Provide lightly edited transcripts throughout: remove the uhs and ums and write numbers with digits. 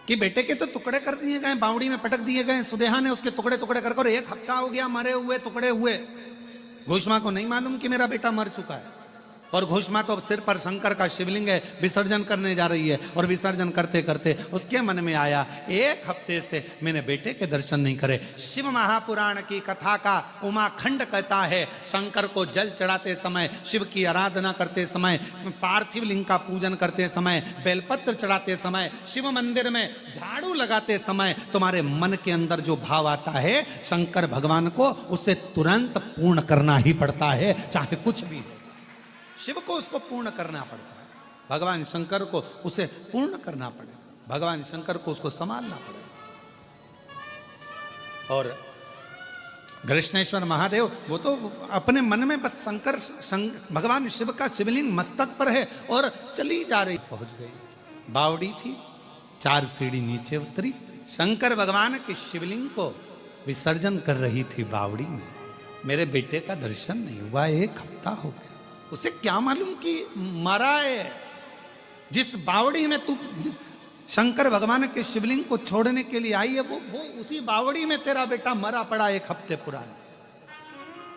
कि बेटे के तो टुकड़े कर दिए गए, बावड़ी में पटक दिए गए, सुदेहा ने उसके टुकड़े टुकड़े कर 1 हफ्ता हो गया मरे हुए, टुकड़े हुए। घोषमा को नहीं मालूम कि मेरा बेटा मर चुका है, और घोषमा तो सिर पर शंकर का शिवलिंग है, विसर्जन करने जा रही है, और विसर्जन करते करते उसके मन में आया 1 हफ्ते से मैंने बेटे के दर्शन नहीं करे। शिव महापुराण की कथा का उमाखंड कहता है, शंकर को जल चढ़ाते समय, शिव की आराधना करते समय, पार्थिव लिंग का पूजन करते समय, बेलपत्र चढ़ाते समय, शिव मंदिर में झाड़ू लगाते समय तुम्हारे मन के अंदर जो भाव आता है शंकर भगवान को उसे तुरंत पूर्ण करना ही पड़ता है, चाहे कुछ भी। शिव को उसको पूर्ण करना पड़ता है, भगवान शंकर को उसे पूर्ण करना पड़ेगा, भगवान शंकर को उसको संभालना पड़ेगा। और कृष्णेश्वर महादेव वो तो अपने मन में बस भगवान शिव का शिवलिंग मस्तक पर है और चली जा रही। पहुंच गई, बावड़ी थी, 4 सीढ़ी नीचे उतरी, शंकर भगवान के शिवलिंग को विसर्जन कर रही थी बावड़ी में। मेरे बेटे का दर्शन नहीं हुआ, 1 हफ्ता हो गया। उसे क्या मालूम कि मरा है। जिस बावड़ी में तू शंकर भगवान के शिवलिंग को छोड़ने के लिए आई है, वो उसी बावड़ी में तेरा बेटा मरा पड़ा 1 हफ्ते पुराना।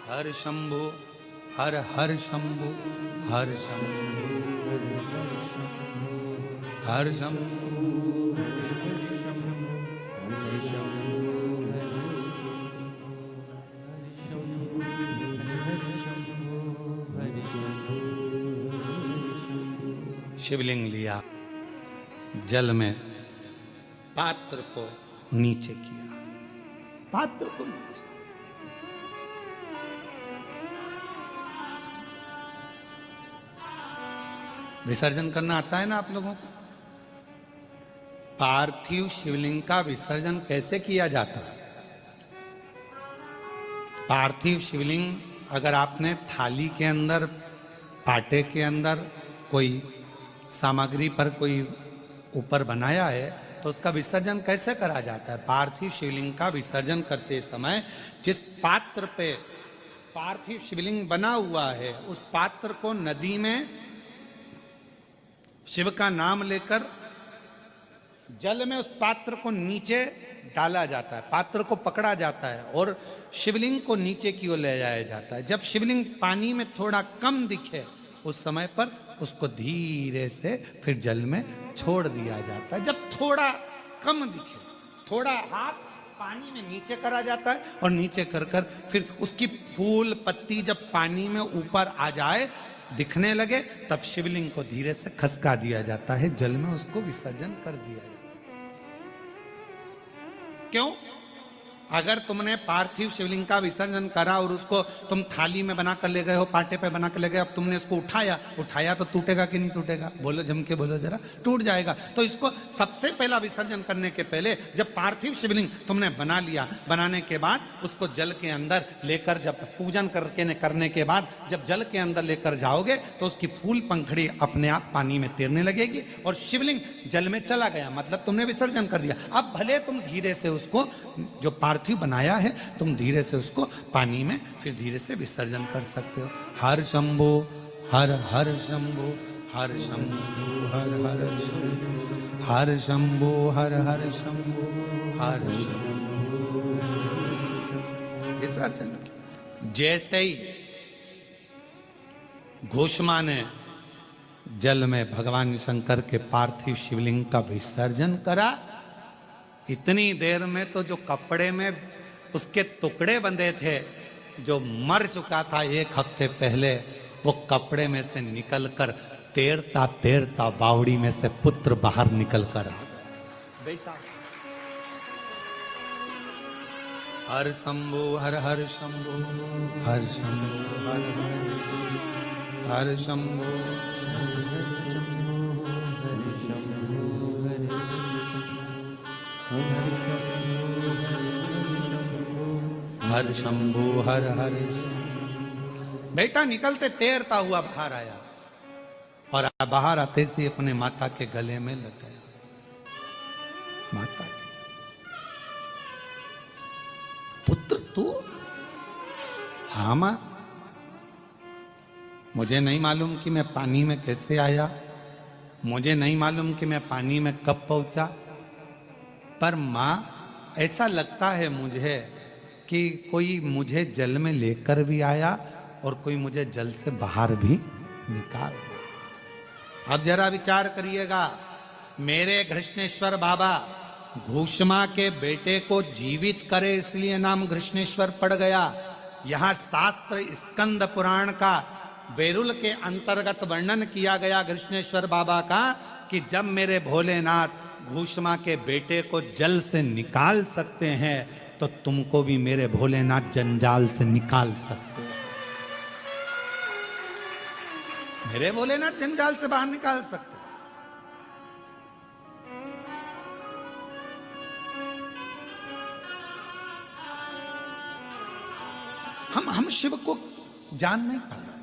हर शंभु हर हर शंभु हर शंभु हर शंभु। शिवलिंग लिया, जल में पात्र को नीचे किया, पात्र को नीचे। विसर्जन करना आता है ना आप लोगों को? पार्थिव शिवलिंग का विसर्जन कैसे किया जाता है? पार्थिव शिवलिंग अगर आपने थाली के अंदर, पाटे के अंदर कोई सामग्री पर कोई ऊपर बनाया है तो उसका विसर्जन कैसे करा जाता है? पार्थिव शिवलिंग का विसर्जन करते समय जिस पात्र पे पार्थिव शिवलिंग बना हुआ है उस पात्र को नदी में शिव का नाम लेकर जल में उस पात्र को नीचे डाला जाता है, पात्र को पकड़ा जाता है और शिवलिंग को नीचे की ओर ले जाया जाता है। जब शिवलिंग पानी में थोड़ा कम दिखे उस समय पर उसको धीरे से फिर जल में छोड़ दिया जाता है। जब थोड़ा कम दिखे, थोड़ा हाथ पानी में नीचे करा जाता है और नीचे कर कर फिर उसकी फूल पत्ती जब पानी में ऊपर आ जाए, दिखने लगे, तब शिवलिंग को धीरे से खसका दिया जाता है, जल में उसको विसर्जन कर दिया जाता है। क्यों? अगर तुमने पार्थिव शिवलिंग का विसर्जन करा और उसको तुम थाली में बना कर ले गए हो, पाटे पे बना कर ले गए, अब तुमने उसको उठाया तो टूटेगा कि नहीं टूटेगा? बोलो, जम के बोलो जरा। टूट जाएगा। तो इसको सबसे पहला विसर्जन करने के पहले जब पार्थिव शिवलिंग तुमने बना लिया, बनाने के बाद उसको जल के अंदर लेकर, जब पूजन करने के बाद जब जल के अंदर लेकर जाओगे तो उसकी फूल पंखड़ी अपने आप पानी में तैरने लगेगी और शिवलिंग जल में चला गया, मतलब तुमने विसर्जन कर दिया। अब भले तुम धीरे से उसको जो पार्थिव बनाया है तुम धीरे से उसको पानी में फिर धीरे से विसर्जन कर सकते हो। हर शंभो हर हर शंभो हर शंभो हर हर शंभो हर शंभो हर हर शंभो हर शंभो विसर्जन। जैसे ही घोषमा ने जल में भगवान शंकर के पार्थिव शिवलिंग का विसर्जन करा, इतनी देर में तो जो कपड़े में उसके टुकड़े बंधे थे, जो मर चुका था 1 हफ्ते पहले, वो कपड़े में से निकलकर तैरता तैरता बावड़ी में से पुत्र बाहर निकलकर आ गया। बेटा हर शंभो हर हर शंभो हर शंभो हर हर शंभो हर शंभो हर हर। बेटा निकलते तैरता हुआ बाहर आया और बाहर आते से अपने माता के गले में लग गया। माता के पुत्र तू? हाँ मां, मुझे नहीं मालूम कि मैं पानी में कैसे आया, मुझे नहीं मालूम कि मैं पानी में कब पहुंचा, पर माँ ऐसा लगता है मुझे कि कोई मुझे जल में लेकर भी आया और कोई मुझे जल से बाहर भी निकाल। अब जरा विचार करिएगा, मेरे घृष्णेश्वर बाबा घूष्मा के बेटे को जीवित करे इसलिए नाम घृष्णेश्वर पड़ गया। यहां शास्त्र स्कंद पुराण का बेरुल के अंतर्गत वर्णन किया गया घृष्णेश्वर बाबा का कि जब मेरे भोलेनाथ घूष्मा के बेटे को जल से निकाल सकते हैं तो तुमको भी मेरे भोलेनाथ जंजाल से निकाल सकते हैं। मेरे भोलेनाथ जंजाल से बाहर निकाल सकते। हम शिव को जान नहीं पा रहे,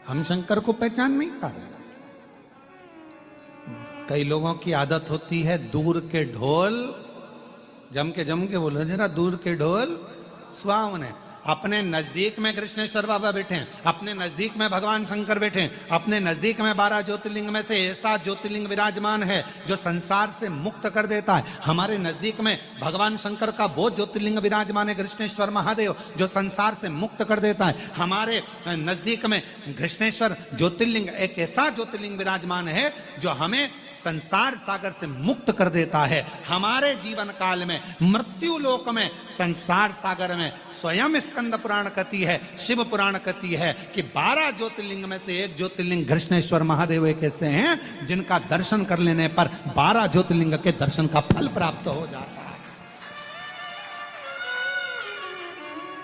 हम शंकर को पहचान नहीं पा रहे। कई लोगों की आदत होती है दूर के ढोल जम के बोलो जरा, दूर के ढोल सुहावने। अपने नजदीक में कृष्णेश्वर बाबा बैठे हैं, अपने नजदीक में भगवान शंकर बैठे हैं, अपने नजदीक में 12 ज्योतिर्लिंग में से ऐसा ज्योतिर्लिंग विराजमान है जो संसार से मुक्त कर देता है। हमारे नजदीक में भगवान शंकर का वो ज्योतिर्लिंग विराजमान है कृष्णेश्वर महादेव जो संसार से मुक्त कर देता है। हमारे नजदीक में कृष्णेश्वर ज्योतिर्लिंग एक ऐसा ज्योतिर्लिंग विराजमान है जो हमें संसार सागर से मुक्त कर देता है। हमारे जीवन काल में मृत्यु लोक में संसार सागर में स्वयं स्कंद पुराण कहती है, शिव पुराण कहती है कि 12 ज्योतिर्लिंग में से एक ज्योतिर्लिंग कृष्णेश्वर महादेव एक ऐसे हैं जिनका दर्शन कर लेने पर 12 ज्योतिर्लिंग के दर्शन का फल प्राप्त हो जाता है।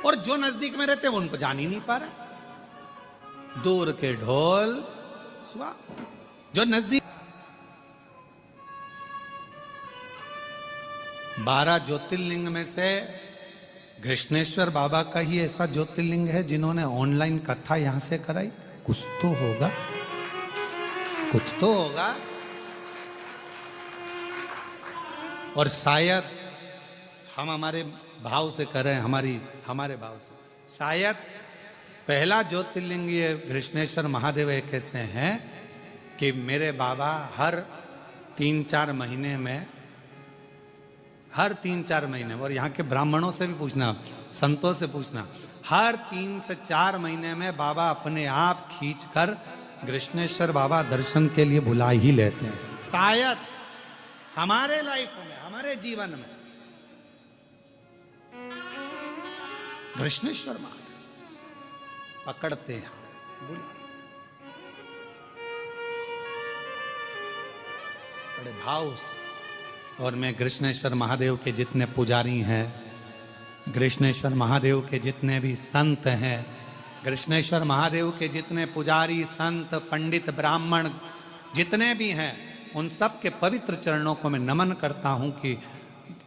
और जो नजदीक में रहते हैं वो उनको जान ही नहीं पा रहे। दूर के ढोल सुहा, जो नजदीक 12 ज्योतिर्लिंग में से कृष्णेश्वर बाबा का ही ऐसा ज्योतिर्लिंग है जिन्होंने ऑनलाइन कथा यहां से कराई। कुछ तो होगा, कुछ तो होगा। और शायद हम हमारे भाव से करें, हमारे भाव से शायद पहला ज्योतिर्लिंग ये कृष्णेश्वर महादेव एक ऐसे हैं कि मेरे बाबा हर 3-4 महीने में, हर 3-4 महीने, और यहाँ के ब्राह्मणों से भी पूछना, संतों से पूछना, हर 3 से 4 महीने में बाबा अपने आप खींचकर कृष्णेश्वर बाबा दर्शन के लिए बुला ही लेते हैं। शायद हमारे लाइफ में, हमारे जीवन में कृष्णेश्वर महादेव पकड़ते हैं, बुला बड़े भाव से। और मैं कृष्णेश्वर महादेव के जितने पुजारी हैं, कृष्णेश्वर महादेव के जितने भी संत हैं, कृष्णेश्वर महादेव के जितने पुजारी संत पंडित ब्राह्मण जितने भी हैं, उन सब के पवित्र चरणों को मैं नमन करता हूं कि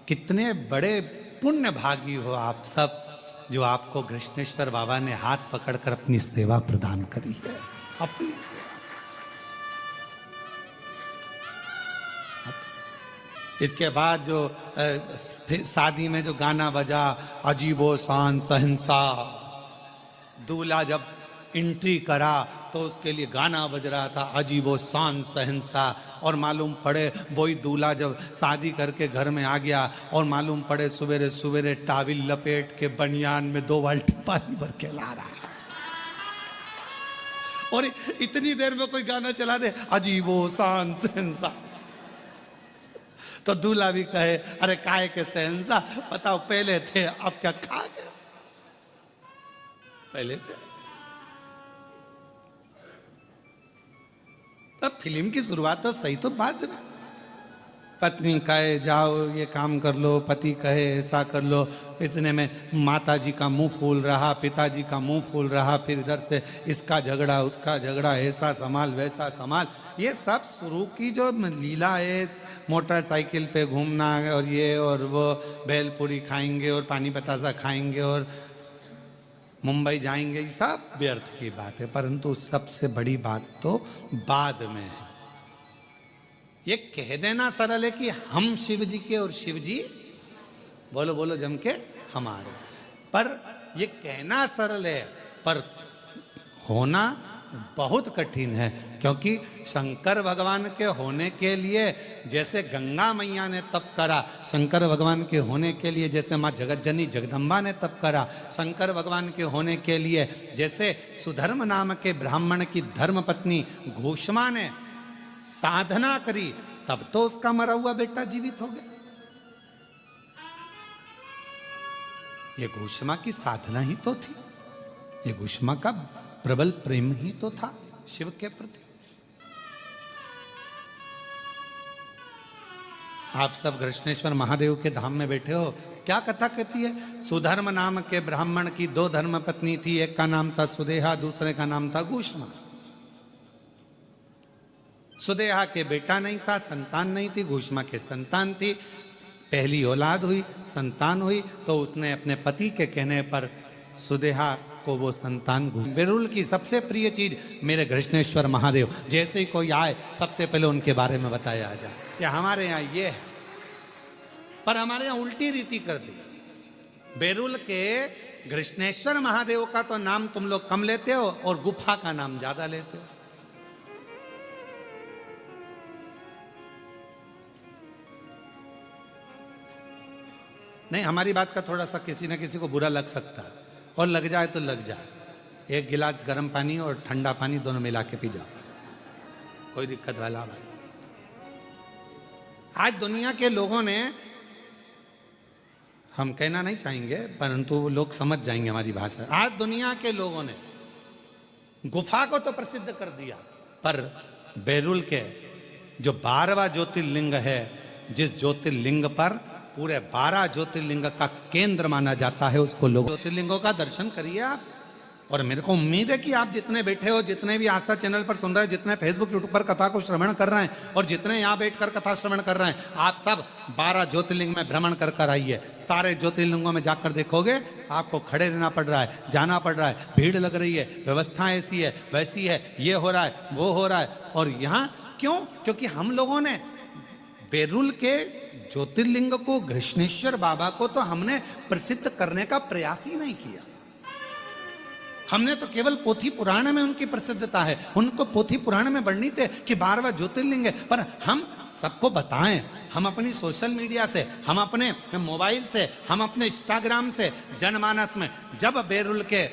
कितने बड़े पुण्य भागी हो आप सब जो आपको कृष्णेश्वर बाबा ने हाथ पकड़कर अपनी सेवा प्रदान करी है। अपनी सेवा, इसके बाद जो शादी में जो गाना बजा, अजीबो शान सहंसा, दूल्हा जब एंट्री करा तो उसके लिए गाना बज रहा था अजीबो शान सहंसा। और मालूम पड़े वही दूल्हा जब शादी करके घर में आ गया और मालूम पड़े सवेरे सवेरे टाविल लपेट के बनियान में 2 बाल्टी पानी भर के ला रहा है, और इतनी देर में कोई गाना चला दे अजीबो शान सहंसा, तो दूल्हा भी कहे अरे काय के सहंसा, बताओ पहले थे अब क्या खा गए, पहले थे। तब फिल्म की शुरुआत तो सही, तो बात ना, पत्नी कहे जाओ ये काम कर लो, पति कहे ऐसा कर लो, इतने में माता जी का मुंह फूल रहा, पिताजी का मुंह फूल रहा, फिर इधर से इसका झगड़ा उसका झगड़ा, ऐसा संभाल वैसा संभाल। ये सब शुरू की जो लीला है, मोटरसाइकिल पे घूमना और ये और वो, भेलपुरी खाएंगे और पानी बतासा खाएंगे और मुंबई जाएंगे, सब व्यर्थ की बात है। परंतु सबसे बड़ी बात तो बाद में है। ये कह देना सरल है कि हम शिव जी के और शिव जी बोलो बोलो जम के हमारे, पर ये कहना सरल है, पर होना बहुत कठिन है, क्योंकि शंकर भगवान के होने के लिए जैसे गंगा मैया ने तप करा, शंकर भगवान के होने के लिए जैसे माँ जगतजनी जगदम्बा ने तप करा, शंकर भगवान के होने के लिए जैसे सुधर्म नाम के ब्राह्मण की धर्म पत्नी घोषमा ने साधना करी, तब तो उसका मरा हुआ बेटा जीवित हो गया। ये घोषमा की साधना ही तो थी, ये घोषमा का प्रबल प्रेम ही तो था शिव के प्रति। आप सब कृष्णेश्वर महादेव के धाम में बैठे हो, क्या कथा कहती है? सुधर्म नाम के ब्राह्मण की 2 धर्म पत्नी थी, एक का नाम था सुदेहा, दूसरे का नाम था घोषमा। सुदेहा के बेटा नहीं था, संतान नहीं थी, घोषमा के संतान थी। पहली औलाद हुई, संतान हुई, तो उसने अपने पति के कहने पर सुदेहा को वो संतान बेरुल की सबसे प्रिय चीज मेरे कृष्णेश्वर महादेव, जैसे ही कोई आए सबसे पहले उनके बारे में बताया जाए कि हमारे यहाँ ये है। पर हमारे यहाँ उल्टी रीति कर दी। बेरुल के कृष्णेश्वर महादेव का तो नाम तुम लोग कम लेते हो और गुफा का नाम ज्यादा लेते हो। नहीं, हमारी बात का थोड़ा सा किसी न किसी को बुरा लग सकता है, और लग जाए तो लग जाए। एक गिलास गर्म पानी और ठंडा पानी दोनों मिला के पी जाओ, कोई दिक्कत वाला बात। आज दुनिया के लोगों ने, हम कहना नहीं चाहेंगे परंतु लोग समझ जाएंगे हमारी भाषा, आज दुनिया के लोगों ने गुफा को तो प्रसिद्ध कर दिया, पर बेरुल के जो 12वां ज्योतिर्लिंग है, जिस ज्योतिर्लिंग पर पूरे 12 ज्योतिर्लिंग का केंद्र माना जाता है, उसको लोग ज्योतिर्लिंगों का दर्शन करिए आप। और मेरे को उम्मीद है कि आप जितने बैठे हो, जितने भी आस्था चैनल पर सुन रहे हैं, जितने फेसबुक यूट्यूब पर कथा को श्रवण कर रहे हैं और जितने यहाँ बैठकर कथा श्रवण कर रहे हैं, आप सब 12 ज्योतिर्लिंग में भ्रमण कर कर आइए। सारे ज्योतिर्लिंगों में जाकर देखोगे आपको खड़े रहना पड़ रहा है, जाना पड़ रहा है, भीड़ लग रही है, व्यवस्था ऐसी है वैसी है, ये हो रहा है वो हो रहा है। और यहाँ क्यों? क्योंकि हम लोगों ने बेरुल के ज्योतिर्लिंग को, कृष्णेश्वर बाबा को तो हमने प्रसिद्ध करने का प्रयास ही नहीं किया। हमने तो केवल पोथी पुराण में उनकी प्रसिद्धता है, उनको पोथी पुराण में वर्णित है कि 12वां ज्योतिर्लिंग है, पर हम सबको बताएं, हम अपनी सोशल मीडिया से, हम अपने मोबाइल से, हम अपने इंस्टाग्राम से, जनमानस में, जब बेरुल के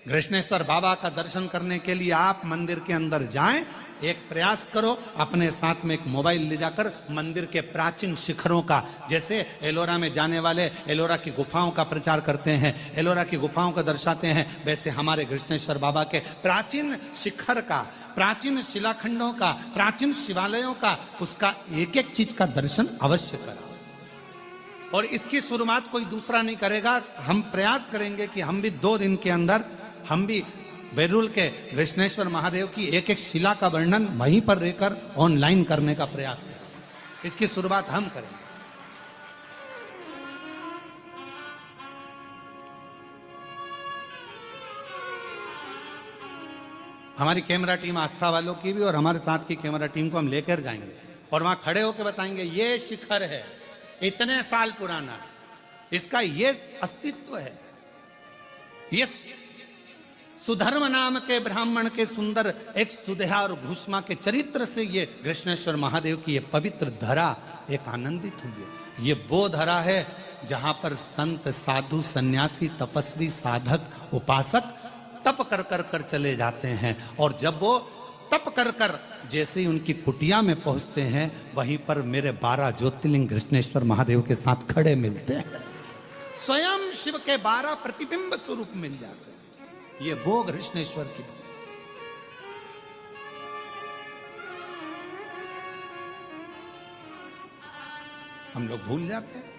कृष्णेश्वर बाबा का दर्शन करने के लिए आप मंदिर के अंदर जाएं, एक प्रयास करो, अपने साथ में एक मोबाइल ले जाकर मंदिर के प्राचीन शिखरों का, जैसे एलोरा में जाने वाले एलोरा की गुफाओं का प्रचार करते हैं, एलोरा की गुफाओं को दर्शाते हैं, वैसे हमारे कृष्णेश्वर बाबा के प्राचीन शिखर का, प्राचीन शिलाखंडों का, प्राचीन शिवालयों का, उसका एक एक चीज का दर्शन अवश्य करो। और इसकी शुरुआत कोई दूसरा नहीं करेगा, हम प्रयास करेंगे कि हम भी 2 दिन के अंदर हम भी बेरुल के कृष्णेश्वर महादेव की एक एक शिला का वर्णन वहीं पर रहकर ऑनलाइन करने का प्रयास करें। इसकी शुरुआत हम करेंगे। हमारी कैमरा टीम आस्था वालों की भी और हमारे साथ की कैमरा टीम को हम लेकर जाएंगे और वहां खड़े होकर बताएंगे ये शिखर है, इतने साल पुराना, इसका ये अस्तित्व है, ये सुधर्म नाम के ब्राह्मण के सुंदर एक सुदेहा और घोषमा के चरित्र से ये कृष्णेश्वर महादेव की ये पवित्र धरा एक आनंदित हुई है। ये वो धरा है जहां पर संत, साधु, सन्यासी, तपस्वी, साधक, उपासक तप कर कर कर चले जाते हैं, और जब वो तप कर कर जैसे ही उनकी कुटिया में पहुंचते हैं, वहीं पर मेरे 12 ज्योतिर्लिंग कृष्णेश्वर महादेव के साथ खड़े मिलते हैं। स्वयं शिव के 12 प्रतिबिंब स्वरूप मिल जाते हैं। ये वो कृष्णेश्वर की, हम लोग भूल जाते हैं।